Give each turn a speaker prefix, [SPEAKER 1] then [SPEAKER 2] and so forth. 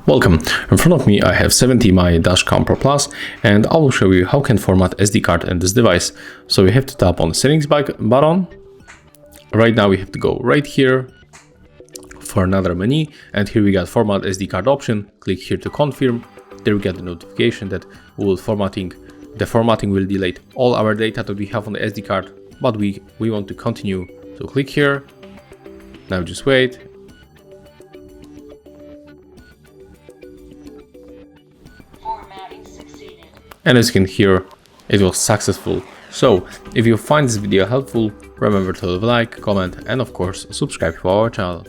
[SPEAKER 1] Welcome. In front of me I have 70mai Dash Cam Pro Plus, and I will show you how can format SD card in this device. So we have to tap on the settings button. Right now we have to go right here for another menu, and here we got format SD card option. Click here to confirm. There we get the notification that the formatting will delete all our data that we have on the SD card, but we want to continue. So click here. Now just wait. And as you can hear, it was successful. So if you find this video helpful, remember to leave a like, comment, and of course subscribe to our channel.